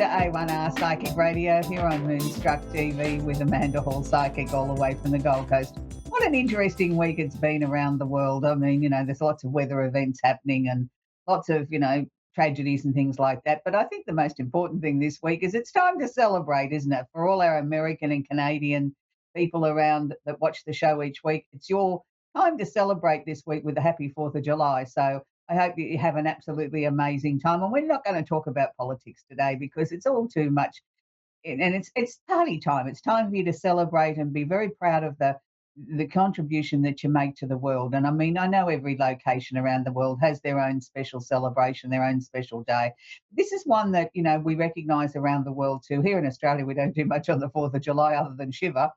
to A1R Psychic Radio here on Moonstruck TV with Amanda Hall, Psychic, all the way from the Gold Coast. What an interesting week it's been around the world. I mean, there's lots of weather events happening and lots of, tragedies and things like that. But I think the most important thing this week is it's time to celebrate, isn't it? For all our American and Canadian people around that watch the show each week, it's your time to celebrate this week with a happy 4th of July. So I hope that you have an absolutely amazing time. And we're not going to talk about politics today because it's all too much. And it's party time. It's time for you to celebrate and be very proud of the contribution that you make to the world. And I mean, I know every location around the world has their own special celebration, their own special day. This is one that, we recognise around the world too. Here in Australia, we don't do much on the 4th of July other than shiver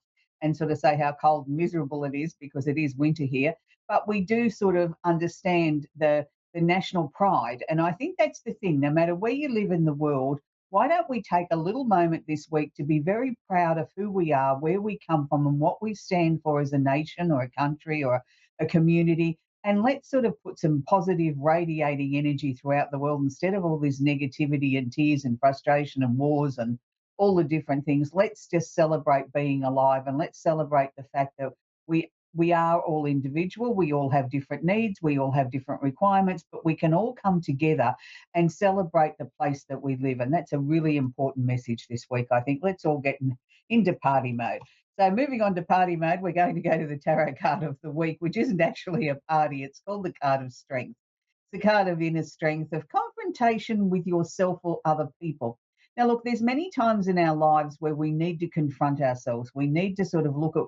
and sort of say how cold and miserable it is because it is winter here. But we do sort of understand the national pride. And I think that's the thing. No matter where you live in the world, why don't we take a little moment this week to be very proud of who we are, where we come from, and what we stand for as a nation or a country or a community. And let's sort of put some positive radiating energy throughout the world instead of all this negativity and tears and frustration and wars and all the different things. Let's just celebrate being alive and let's celebrate the fact that we are all individual. We all have different needs. We all have different requirements, but we can all come together and celebrate the place that we live. And that's a really important message this week, I think. Let's all get into party mode. So moving on to party mode, we're going to go to the tarot card of the week, which isn't actually a party. It's called the card of strength. It's the card of inner strength, of confrontation with yourself or other people. Now, look, there's many times in our lives where we need to confront ourselves. We need to sort of look at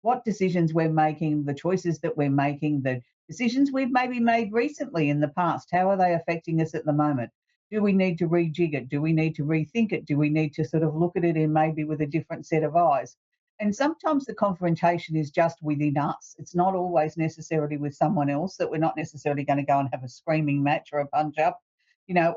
what decisions we're making, the choices that we're making, the decisions we've maybe made recently in the past. How are they affecting us at the moment? Do we need to rejig it? Do we need to rethink it? Do we need to sort of look at it in maybe with a different set of eyes? And sometimes the confrontation is just within us. It's not always necessarily with someone else, that we're not necessarily going to go and have a screaming match or a punch up,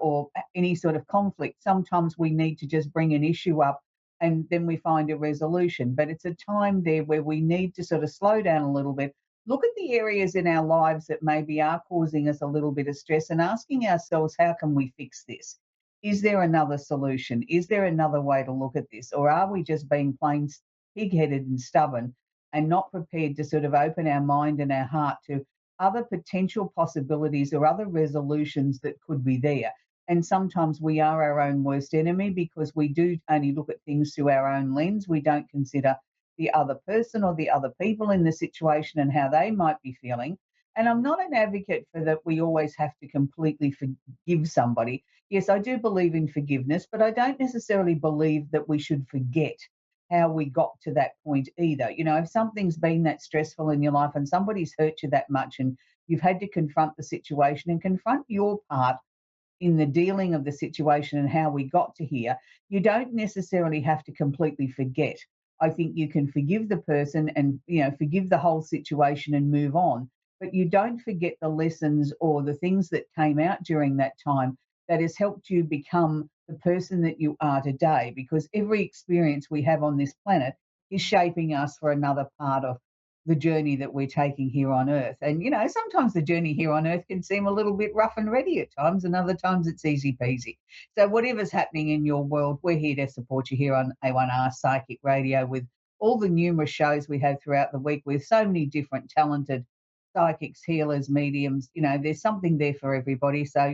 or any sort of conflict. Sometimes we need to just bring an issue up and then we find a resolution. But it's a time there where we need to sort of slow down a little bit, look at the areas in our lives that maybe are causing us a little bit of stress and asking ourselves, how can we fix this? Is there another solution? Is there another way to look at this? Or are we just being plain pig-headed and stubborn and not prepared to sort of open our mind and our heart to other potential possibilities or other resolutions that could be there? And sometimes we are our own worst enemy because we do only look at things through our own lens. We don't consider the other person or the other people in the situation and how they might be feeling. And I'm not an advocate for that we always have to completely forgive somebody. Yes, I do believe in forgiveness, but I don't necessarily believe that we should forget how we got to that point either. If something's been that stressful in your life and somebody's hurt you that much and you've had to confront the situation and confront your part in the dealing of the situation and how we got to here, you don't necessarily have to completely forget. I think you can forgive the person and, forgive the whole situation and move on, but you don't forget the lessons or the things that came out during that time that has helped you become the person that you are today, because every experience we have on this planet is shaping us for another part of the journey that we're taking here on Earth. And, sometimes the journey here on Earth can seem a little bit rough and ready at times, and other times it's easy peasy. So whatever's happening in your world, we're here to support you here on A1R Psychic Radio with all the numerous shows we have throughout the week with so many different talented psychics, healers, mediums. There's something there for everybody. So,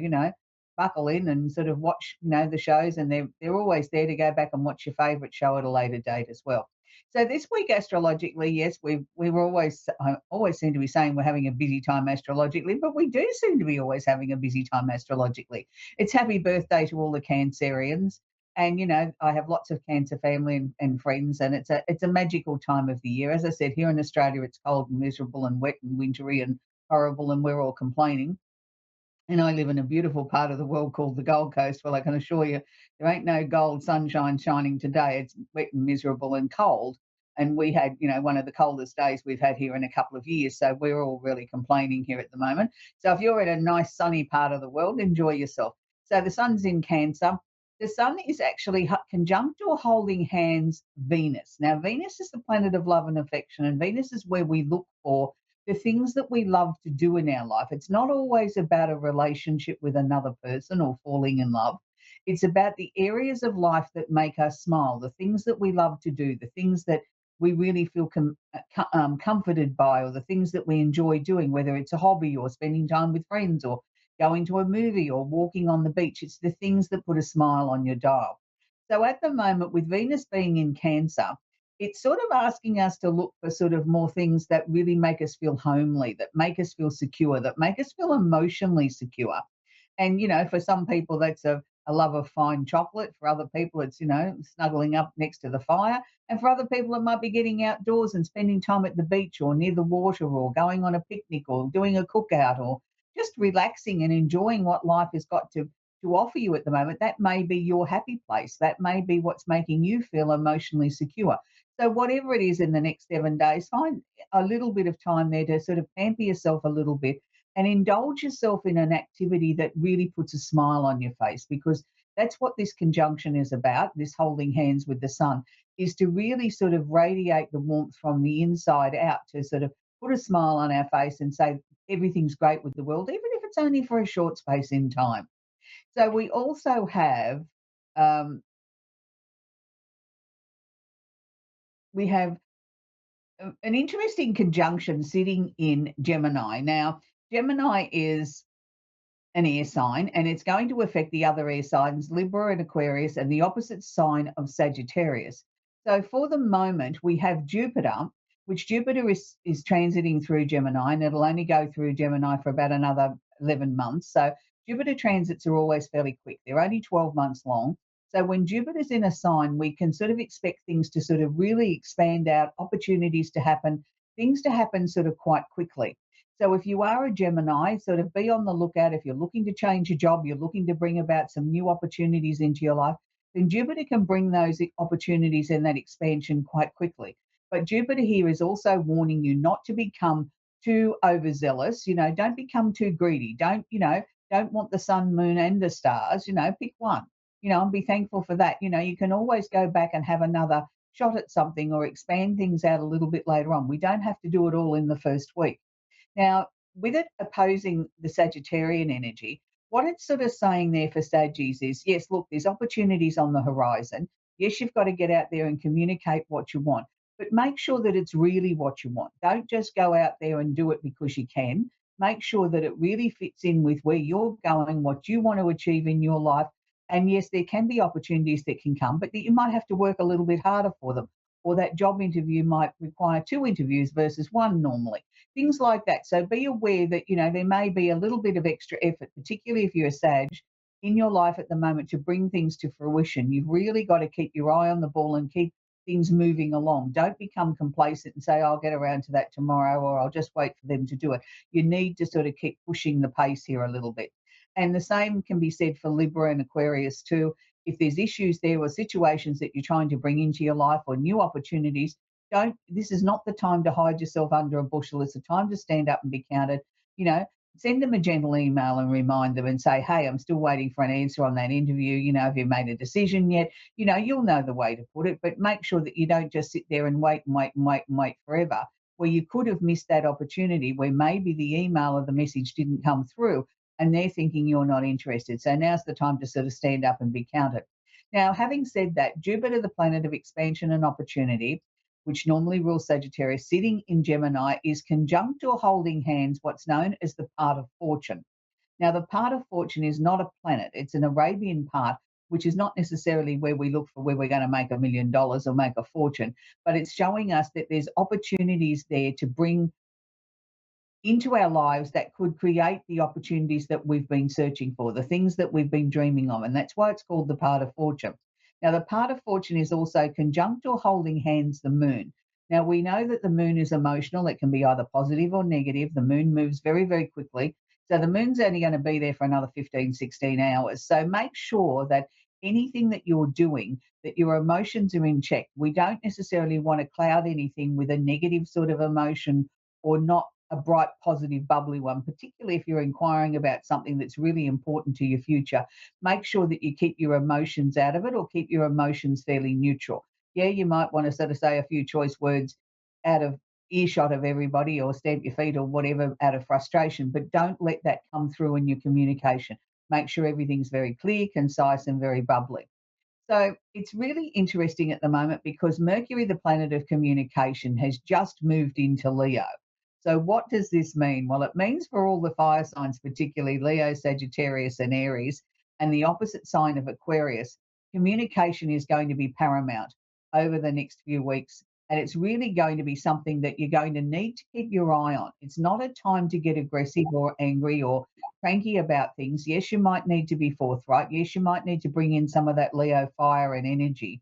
buckle in and sort of watch, the shows, and they're always there to go back and watch your favourite show at a later date as well. So this week astrologically, yes, we were always seem to be saying we're having a busy time astrologically, but we do seem to be always having a busy time astrologically. It's happy birthday to all the Cancerians. And, I have lots of Cancer family and friends, and it's a magical time of the year. As I said, here in Australia, it's cold and miserable and wet and wintry and horrible, and we're all complaining. And I live in a beautiful part of the world called the Gold Coast. Well, I can assure you there ain't no gold sunshine shining today. It's wet and miserable and cold. And we had, one of the coldest days we've had here in a couple of years. So we're all really complaining here at the moment. So if you're in a nice sunny part of the world, enjoy yourself. So the sun's in Cancer. The sun is actually conjunct or holding hands Venus. Now, Venus is the planet of love and affection, and Venus is where we look for the things that we love to do in our life. It's not always about a relationship with another person or falling in love. It's about the areas of life that make us smile, the things that we love to do, the things that we really feel comforted by, or the things that we enjoy doing, whether it's a hobby or spending time with friends or going to a movie or walking on the beach. It's the things that put a smile on your dial. So at the moment, with Venus being in Cancer, it's sort of asking us to look for sort of more things that really make us feel homely, that make us feel secure, that make us feel emotionally secure. And, for some people, that's a love of fine chocolate. For other people, it's, snuggling up next to the fire. And for other people, it might be getting outdoors and spending time at the beach or near the water or going on a picnic or doing a cookout or just relaxing and enjoying what life has got to offer you at the moment. That may be your happy place. That may be what's making you feel emotionally secure. So, whatever it is in the next 7 days, find a little bit of time there to sort of pamper yourself a little bit and indulge yourself in an activity that really puts a smile on your face, because that's what this conjunction is about. This holding hands with the sun is to really sort of radiate the warmth from the inside out, to sort of put a smile on our face and say everything's great with the world, even if it's only for a short space in time. So we also have um, we have an interesting conjunction sitting in Gemini. Now, Gemini is an air sign, and it's going to affect the other air signs, Libra and Aquarius, and the opposite sign of Sagittarius. So for the moment, we have Jupiter, which Jupiter is transiting through Gemini, and it'll only go through Gemini for about another 11 months. So Jupiter transits are always fairly quick. They're only 12 months long. So when Jupiter's in a sign, we can sort of expect things to sort of really expand out, opportunities to happen, things to happen sort of quite quickly. So if you are a Gemini, sort of be on the lookout. If you're looking to change your job, you're looking to bring about some new opportunities into your life, then Jupiter can bring those opportunities and that expansion quite quickly. But Jupiter here is also warning you not to become too overzealous. Don't become too greedy. Don't want the sun, moon, and the stars. Pick one. And be thankful for that. You can always go back and have another shot at something or expand things out a little bit later on. We don't have to do it all in the first week. Now, with it opposing the Sagittarian energy, what it's sort of saying there for Saggies is, yes, look, there's opportunities on the horizon. Yes, you've got to get out there and communicate what you want, but make sure that it's really what you want. Don't just go out there and do it because you can. Make sure that it really fits in with where you're going, what you want to achieve in your life. And yes, there can be opportunities that can come, but you might have to work a little bit harder for them. Or that job interview might require two interviews versus one normally, things like that. So be aware that, there may be a little bit of extra effort, particularly if you're a Sag, in your life at the moment to bring things to fruition. You've really got to keep your eye on the ball and keep things moving along. Don't become complacent and say, I'll get around to that tomorrow, or I'll just wait for them to do it. You need to sort of keep pushing the pace here a little bit. And the same can be said for Libra and Aquarius too. If there's issues there or situations that you're trying to bring into your life or new opportunities, this is not the time to hide yourself under a bushel. It's the time to stand up and be counted. You know, Send them a gentle email and remind them and say, hey, I'm still waiting for an answer on that interview. Have you made a decision yet? You'll know the way to put it, but make sure that you don't just sit there and wait and wait and wait and wait forever, where you could have missed that opportunity, where maybe the email or the message didn't come through and they're thinking you're not interested. So now's the time to sort of stand up and be counted. Now, having said that, Jupiter, the planet of expansion and opportunity, which normally rules Sagittarius, sitting in Gemini, is conjunct or holding hands what's known as the part of fortune. Now, the part of fortune is not a planet, it's an Arabian part, which is not necessarily where we look for where we're going to make $1 million or make a fortune, but it's showing us that there's opportunities there to bring into our lives that could create the opportunities that we've been searching for, the things that we've been dreaming of. And that's why it's called the part of fortune. Now, the part of fortune is also conjunct or holding hands the moon. Now, we know that the moon is emotional. It can be either positive or negative. The moon moves very, very quickly. So the moon's only going to be there for another 15, 16 hours. So make sure that anything that you're doing, that your emotions are in check. We don't necessarily want to cloud anything with a negative sort of emotion or not a bright, positive, bubbly one, particularly if you're inquiring about something that's really important to your future. Make sure that you keep your emotions out of it or keep your emotions fairly neutral. Yeah, you might want to sort of say a few choice words out of earshot of everybody or stamp your feet or whatever out of frustration, but don't let that come through in your communication. make sure everything's very clear, concise, and very bubbly. So it's really interesting at the moment because Mercury, the planet of communication, has just moved into Leo. So what does this mean? Well, it means for all the fire signs, particularly Leo, Sagittarius, and Aries, and the opposite sign of Aquarius, communication is going to be paramount over the next few weeks. And it's really going to be something that you're going to need to keep your eye on. It's not a time to get aggressive or angry or cranky about things. Yes, you might need to be forthright. Yes, you might need to bring in some of that Leo fire and energy,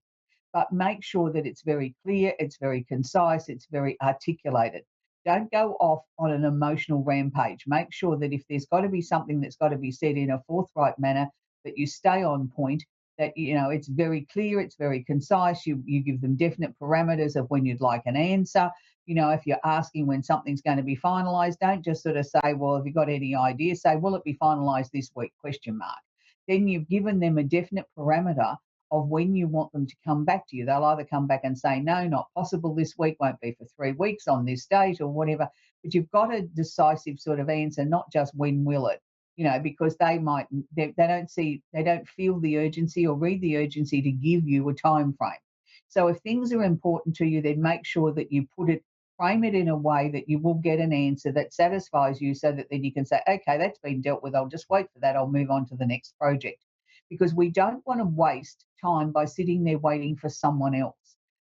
but make sure that it's very clear, it's very concise, it's very articulated. Don't go off on an emotional rampage. Make sure that if there's got to be something that's got to be said in a forthright manner, that you stay on point, that it's very clear, it's very concise. You give them definite parameters of when you'd like an answer. If you're asking when something's going to be finalized, don't just sort of say, well, have you got any ideas? Say, will it be finalized this week? Question mark. Then you've given them a definite parameter of when you want them to come back to you. They'll either come back and say, no, not possible this week, won't be for 3 weeks on this date or whatever. But you've got a decisive sort of answer, not just when will it, because they don't feel the urgency or read the urgency to give you a time frame. So if things are important to you, then make sure that you frame it in a way that you will get an answer that satisfies you so that then you can say, okay, that's been dealt with. I'll just wait for that. I'll move on to the next project, because we don't want to waste time by sitting there waiting for someone else.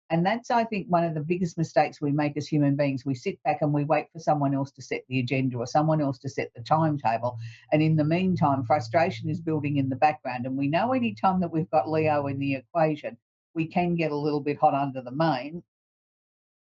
And that's, I think, one of the biggest mistakes we make as human beings. We sit back and we wait for someone else to set the agenda or someone else to set the timetable. And in the meantime, frustration is building in the background. And we know any time that we've got Leo in the equation, we can get a little bit hot under the mane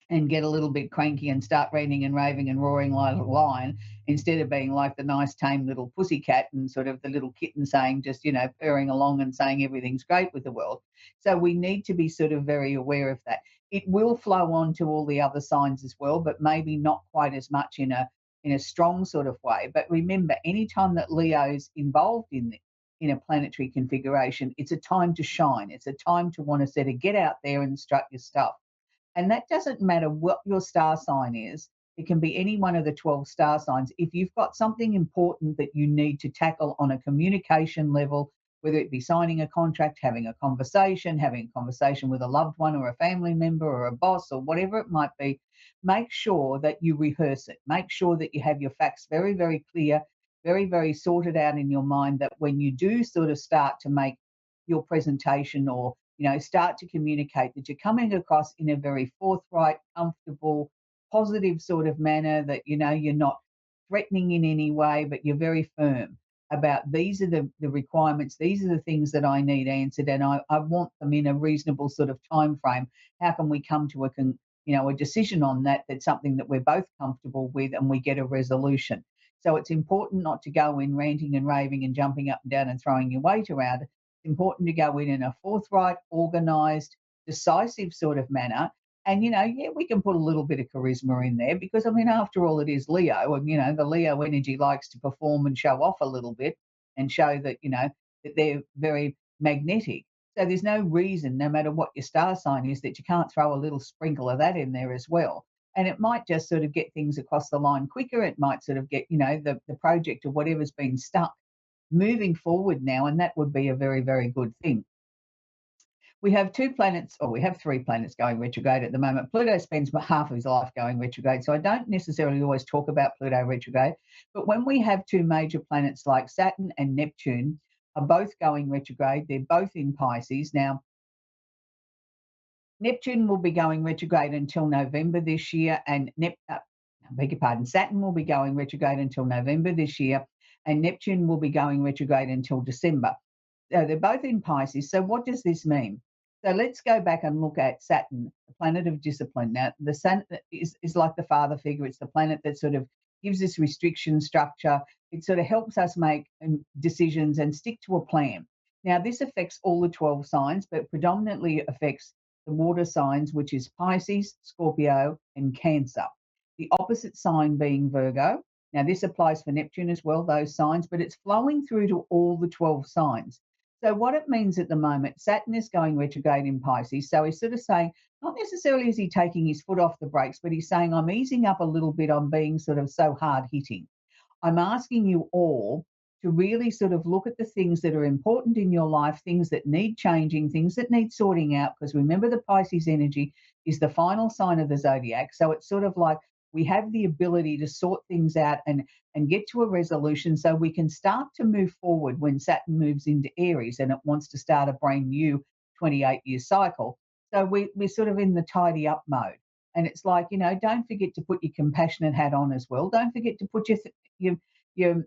and get a little bit cranky and start ranting and raving and roaring like a lion, instead of being like the nice tame little pussycat and sort of the little kitten saying, just purring along and saying everything's great with the world. So we need to be sort of very aware of that. It will flow on to all the other signs as well, but maybe not quite as much in a strong sort of way. But remember, anytime that Leo's involved in a planetary configuration, it's a time to shine. It's a time to want to sort of get out there and strut your stuff. And that doesn't matter what your star sign is. It can be any one of the 12 star signs. If you've got something important that you need to tackle on a communication level, whether it be signing a contract, having a conversation with a loved one or a family member or a boss or whatever it might be, make sure that you rehearse it. Make sure that you have your facts very, very clear, very, very sorted out in your mind, that when you do sort of start to make your presentation or start to communicate, that you're coming across in a very forthright, comfortable, positive sort of manner, that you're not threatening in any way, but you're very firm about, these are the requirements, these are the things that I need answered, and I want them in a reasonable sort of time frame. How can we come to a decision on that, that's something that we're both comfortable with and we get a resolution? So it's important not to go in ranting and raving and jumping up and down and throwing your weight around. It's important to go in a forthright, organised, decisive sort of manner. And, we can put a little bit of charisma in there because, after all, it is Leo. And, the Leo energy likes to perform and show off a little bit and show that, that they're very magnetic. So there's no reason, no matter what your star sign is, that you can't throw a little sprinkle of that in there as well. And it might just sort of get things across the line quicker. It might sort of get, the project or whatever's been stuck moving forward now, and that would be a very, very good thing. We have we have 3 planets going retrograde at the moment. Pluto spends half of his life going retrograde, so I don't necessarily always talk about Pluto retrograde. But when we have 2 major planets like Saturn and Neptune are both going retrograde, they're both in Pisces. Now, Neptune will be going retrograde until November this year, and Saturn will be going retrograde until November this year, and Neptune will be going retrograde until December. So they're both in Pisces. So what does this mean? So let's go back and look at Saturn, the planet of discipline. Now, the sun is like the father figure. It's the planet that sort of gives us restriction structure. It sort of helps us make decisions and stick to a plan. Now, this affects all the 12 signs, but predominantly affects the water signs, which is Pisces, Scorpio, and Cancer. The opposite sign being Virgo. Now, this applies for Neptune as well, those signs, but it's flowing through to all the 12 signs. So what it means at the moment, Saturn is going retrograde in Pisces. So he's sort of saying, not necessarily is he taking his foot off the brakes, but he's saying, I'm easing up a little bit on being sort of so hard hitting. I'm asking you all to really sort of look at the things that are important in your life, things that need changing, things that need sorting out. Because remember, the Pisces energy is the final sign of the zodiac. So it's sort of like we have the ability to sort things out and get to a resolution so we can start to move forward when Saturn moves into Aries and it wants to start a brand new 28-year cycle. So we're sort of in the tidy up mode. And it's like, don't forget to put your compassionate hat on as well. Don't forget to put your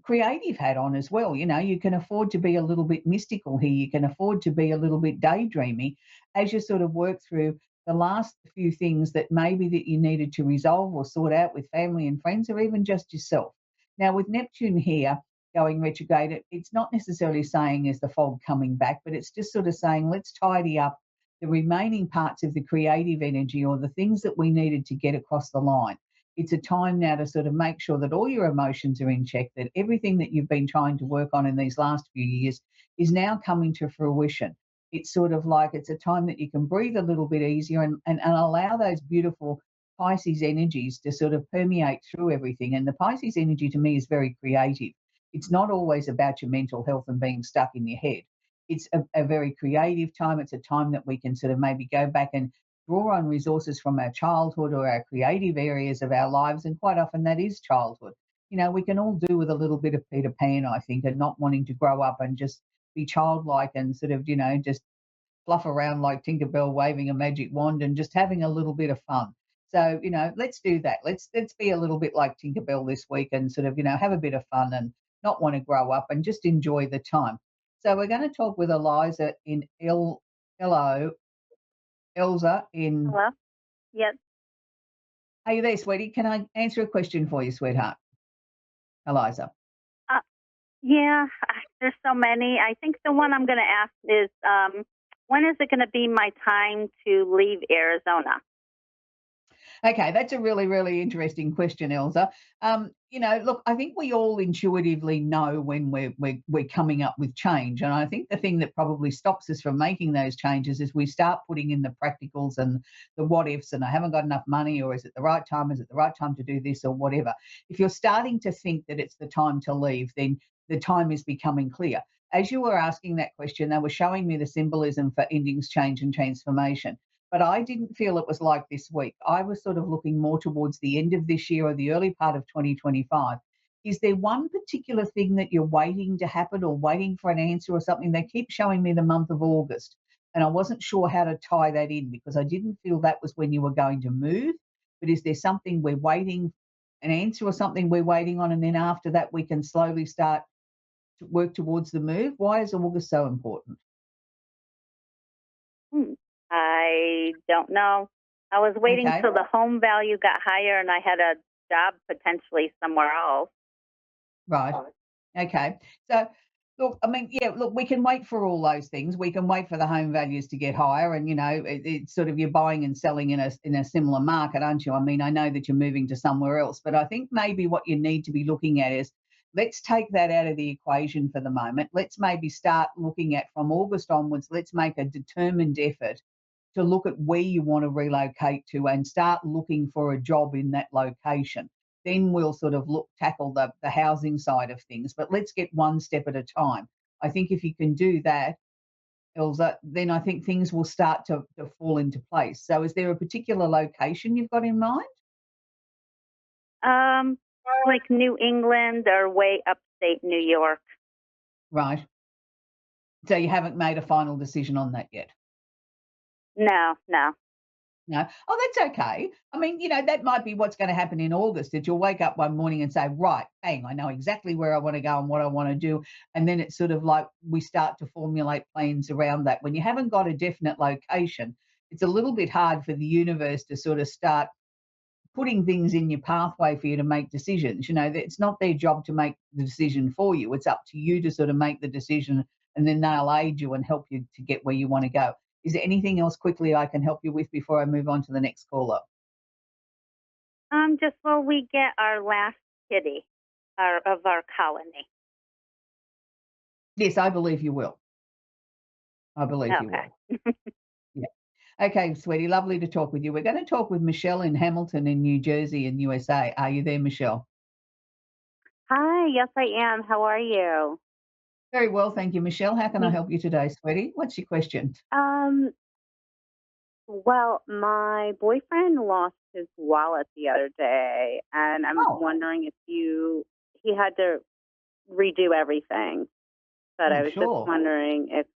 creative hat on as well. You can afford to be a little bit mystical here. You can afford to be a little bit daydreamy as you sort of work through the last few things that maybe that you needed to resolve or sort out with family and friends or even just yourself. Now, with Neptune here going retrograde, it's not necessarily saying is the fog coming back, but it's just sort of saying let's tidy up the remaining parts of the creative energy or the things that we needed to get across the line. It's a time now to sort of make sure that all your emotions are in check, that everything that you've been trying to work on in these last few years is now coming to fruition. It's sort of like it's a time that you can breathe a little bit easier and allow those beautiful Pisces energies to sort of permeate through everything. And the Pisces energy to me is very creative. It's not always about your mental health and being stuck in your head. It's a very creative time. It's a time that we can sort of maybe go back and draw on resources from our childhood or our creative areas of our lives. And quite often that is childhood. We can all do with a little bit of Peter Pan, I think, and not wanting to grow up and just be childlike and sort of, just fluff around like Tinkerbell waving a magic wand and just having a little bit of fun. So, let's do that. Let's be a little bit like Tinkerbell this week and sort of, have a bit of fun and not want to grow up and just enjoy the time. So we're going to talk with Eliza in Hello, Elsa in. Hello? Yes. Are you there, sweetie? Can I answer a question for you, sweetheart? Eliza. Uh, yeah, there's so many. I think the one I'm going to ask is when is it going to be my time to leave Arizona? Okay, that's a really, really interesting question, Elsa. Look, I think we all intuitively know when we're coming up with change, and I think the thing that probably stops us from making those changes is we start putting in the practicals and the what ifs, and I haven't got enough money, or is it the right time? Is it the right time to do this, or whatever? If you're starting to think that it's the time to leave, then the time is becoming clear. As you were asking that question, they were showing me the symbolism for endings, change, and transformation. But I didn't feel it was like this week. I was sort of looking more towards the end of this year or the early part of 2025. Is there one particular thing that you're waiting to happen or waiting for an answer or something? They keep showing me the month of August, and I wasn't sure how to tie that in because I didn't feel that was when you were going to move. But is there something we're waiting, an answer or something we're waiting on, and then after that we can slowly start to work towards the move? Why is August so important? Hmm. I don't know. I was waiting Okay. till the home value got higher and I had a job potentially somewhere else. Right. Okay. So, look, I mean, yeah, look, we can wait for all those things. We can wait for the home values to get higher, and it's sort of you're buying and selling in a similar market, aren't you? I mean, I know that you're moving to somewhere else, but I think maybe what you need to be looking at is let's take that out of the equation for the moment. Let's maybe start looking at from August onwards. Let's make a determined effort to look at where you want to relocate to and start looking for a job in that location. Then we'll sort of tackle the housing side of things. But let's get one step at a time. I think if you can do that, Elsa, then I think things will start to fall into place. So is there a particular location you've got in mind? Um, like New England or way upstate New York. Right. So you haven't made a final decision on that yet? No, no. No. Oh, that's okay. I mean, that might be what's going to happen in August that you'll wake up one morning and say, right, bang, I know exactly where I want to go and what I want to do. And then it's sort of like we start to formulate plans around that. When you haven't got a definite location, it's a little bit hard for the universe to sort of start putting things in your pathway for you to make decisions. It's not their job to make the decision for you. It's up to you to sort of make the decision and then they'll aid you and help you to get where you want to go. Is there anything else quickly I can help you with before I move on to the next caller? Just while we get our last kitty of our colony. Yes, I believe you will. I believe you will. Okay. Yeah. Okay, sweetie, lovely to talk with you. We're going to talk with Michelle in Hamilton in New Jersey in USA. Are you there, Michelle? Hi, yes, I am. How are you? Very well, thank you, Michelle. How can I Y- help you today, sweetie? What's your question? Um, well, my boyfriend lost his wallet the other day, and I'm Oh, wondering if he had to redo everything. But I I'm was just sure. wondering if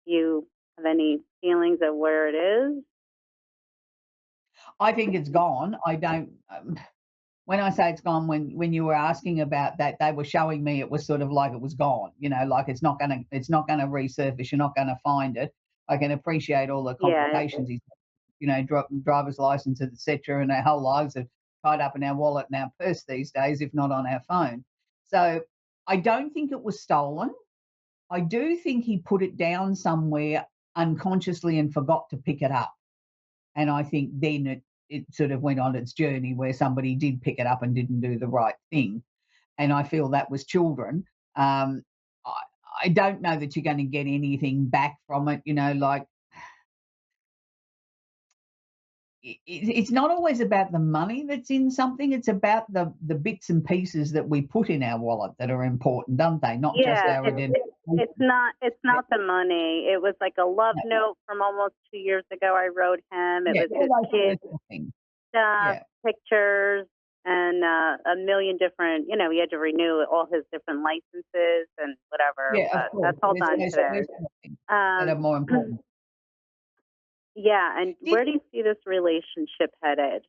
you have any feelings of where it is. I think it's gone. I don't. When I say it's gone, when you were asking about that, they were showing me it was sort of like it was gone. Like it's not gonna resurface. You're not gonna find it. I can appreciate all the Yeah, complications. Driver's licenses, etc., and our whole lives are tied up in our wallet and our purse these days, if not on our phone. So I don't think it was stolen. I do think he put it down somewhere unconsciously and forgot to pick it up. And I think then it sort of went on its journey where somebody did pick it up and didn't do the right thing. And I feel that was children. Um, I, I don't know that you're going to get anything back from it. Like it's not always about the money that's in something. It's about the bits and pieces that we put in our wallet that are important, don't they? Not just yeah. our identity. It's not the money. It was like a love Yeah, note from almost 2 years ago. I wrote him. It yeah, was all his those kid personal things. stuff, Yeah. pictures, and a million different. He had to renew all his different licenses and whatever. Yeah, of But course. that's all There's done those today. personal things that are Um, more important. yeah. And Did where do you see this relationship headed?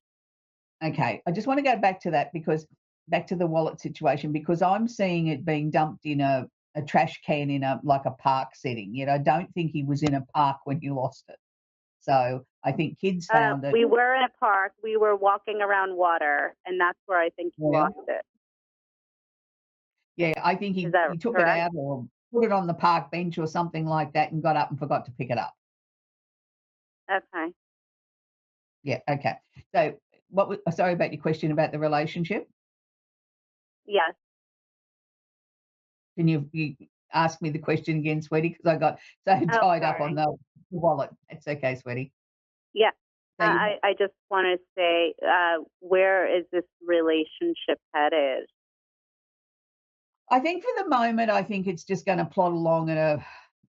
Okay, I just wanna go back to that because back to the wallet situation, because I'm seeing it being dumped in a trash can in a park setting, I don't think he was in a park when he lost it. So, I think kids found it. We were in a park. We were walking around water, and that's where I think he Yeah. lost it. Yeah, I think Is he that took it correct? out or put it on the park bench or something like that and got up and forgot to pick it up. Okay. Yeah, okay. So, sorry about your question about the relationship. Yes. Can you ask me the question again, sweetie? Because I got so Oh, tied up on sorry. the wallet. It's okay, sweetie. Yeah. So you I just want to say, where is this relationship headed? I think for the moment, I think it's just gonna plod along at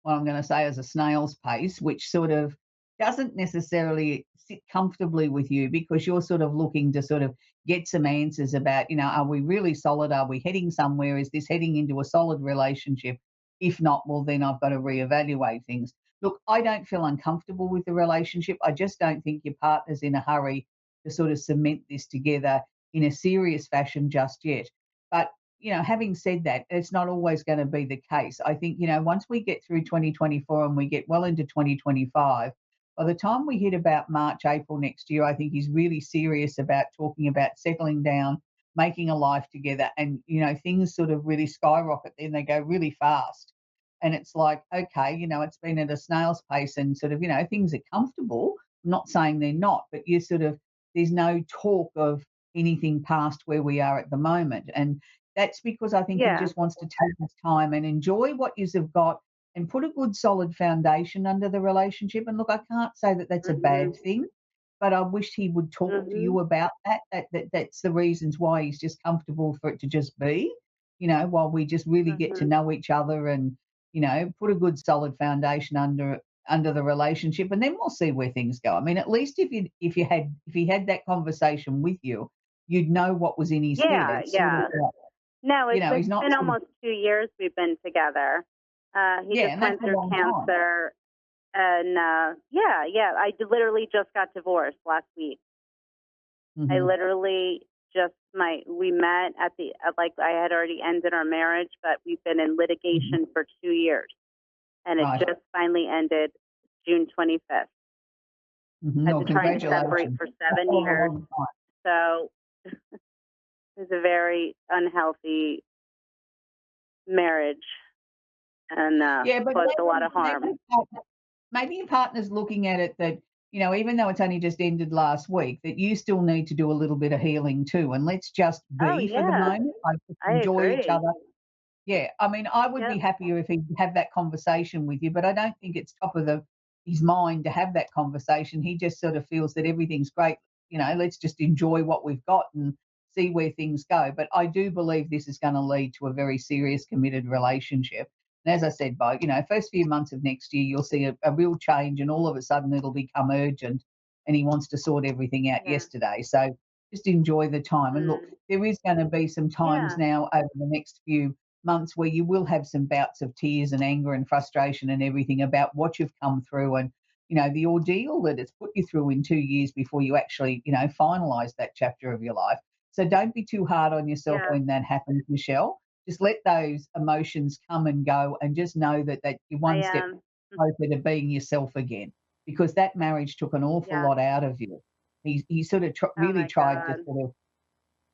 what I'm gonna say is a snail's pace, which sort of doesn't necessarily sit comfortably with you because you're sort of looking to sort of get some answers about, are we really solid? Are we heading somewhere? Is this heading into a solid relationship? If not, well, then I've got to reevaluate things. Look, I don't feel uncomfortable with the relationship. I just don't think your partner's in a hurry to sort of cement this together in a serious fashion just yet. But having said that, it's not always going to be the case. I think, once we get through 2024 and we get well into 2025, by the time we hit about March, April next year, I think he's really serious about talking about settling down, making a life together, and, things sort of really skyrocket. Then they go really fast. And it's like, okay, it's been at a snail's pace and sort of, things are comfortable. I'm not saying they're not, but there's no talk of anything past where we are at the moment. And that's because I think he Yeah. just wants to take his time and enjoy what yous have got and put a good solid foundation under the relationship. And look, I can't say that that's a Mhm. bad thing, but I wish he would talk to Mhm. you about that. That's the reasons why he's just comfortable for it to just be, while we just really get to Mhm. know each other and, put a good solid foundation under the relationship, and then we'll see where things go. I mean, at least if he had that conversation with you, you'd know what was in his head. Yeah. It's sort of Yeah. No, it's he's not been sort of almost 2 years we've been together. He yeah, just and that's went a through long time. cancer, and yeah, yeah. Literally just got divorced last week. I Mhm. literally just my we met at the like I had already ended our marriage, but we've been in Mhm. litigation for 2 years, and it Right. just finally ended June 25th. Mhm. I've Well, been trying to separate congratulations. for A seven hell of a years, long time. so it's a very unhealthy marriage and Yeah, but caused a lot of maybe harm. your partner maybe your partner's looking at it that, even though it's only just ended last week, that you still need to do a little bit of healing too, and let's just Oh be for the yeah, moment, like, just I enjoy each agree. other. Yeah, I mean, I would be Yep. happier if he'd have that conversation with you, but I don't think it's top of his mind to have that conversation. He just sort of feels that everything's great, let's just enjoy what we've got and see where things go. But I do believe this is going to lead to a very serious, committed relationship. And as I said, by first few months of next year, you'll see a real change, and all of a sudden it'll become urgent, and he wants to sort everything out Yeah. yesterday. So just enjoy the time. And look, Mm. there is going to be some times Yeah. now over the next few months where you will have some bouts of tears and anger and frustration and everything about what you've come through, and the ordeal that it's put you through in 2 years before you actually finalize that chapter of your life. So don't be too hard on yourself Yeah. when that happens, Michelle. Just let those emotions come and go, and just know that you're I one step am. closer to being yourself again, because that marriage took an awful Yeah. lot out of you. He sort of Oh really my tried to God. sort of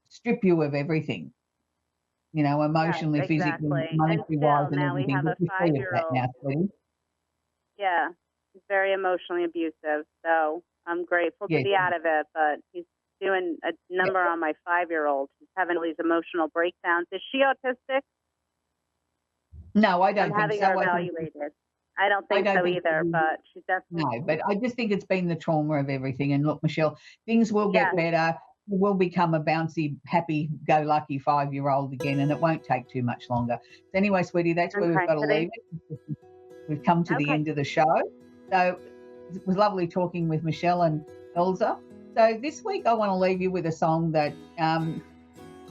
strip you of everything, Yes, emotionally, physically, exactly. And monetary wise, still, and now we everything. have But a you're free of that now, 5-year-old. sweetie. Yeah, he's very emotionally abusive. So I'm grateful to Yes, be out of it, but he's doing a yeah. number on my 5-year-old. She's having all these emotional breakdowns. Is she autistic? No, I I'm don't think having her so. evaluated. I don't I think don't so think either, but she's no, definitely, but I just think it's been the trauma of everything. And look, Michelle, things will get yes, better. You will become a bouncy, happy-go-lucky 5-year-old again, and it won't take too much longer. So anyway, sweetie, that's where we've okay. got to leave it. We've come to the Okay. end of the show. So it was lovely talking with Michelle and Elsa. So this week I want to leave you with a song that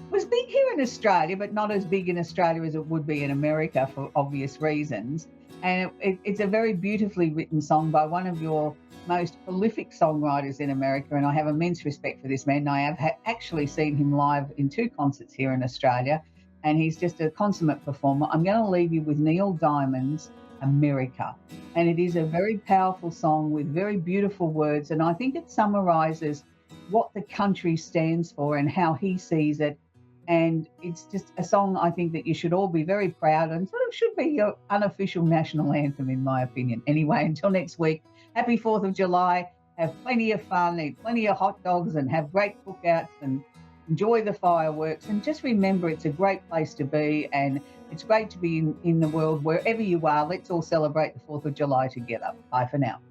was big here in Australia, but not as big in Australia as it would be in America for obvious reasons. And it's a very beautifully written song by one of your most prolific songwriters in America. And I have immense respect for this man. And I have actually seen him live in 2 concerts here in Australia. And he's just a consummate performer. I'm going to leave you with Neil Diamond's America. And it is a very powerful song with very beautiful words. And I think it summarizes what the country stands for and how he sees it. And it's just a song I think that you should all be very proud, and sort of should be your unofficial national anthem, in my opinion. Anyway, until next week, happy 4th of July. Have plenty of fun, eat plenty of hot dogs, and have great cookouts, and enjoy the fireworks. And just remember, it's a great place to be, and it's great to be in the world wherever you are. Let's all celebrate the 4th of July together. Bye for now.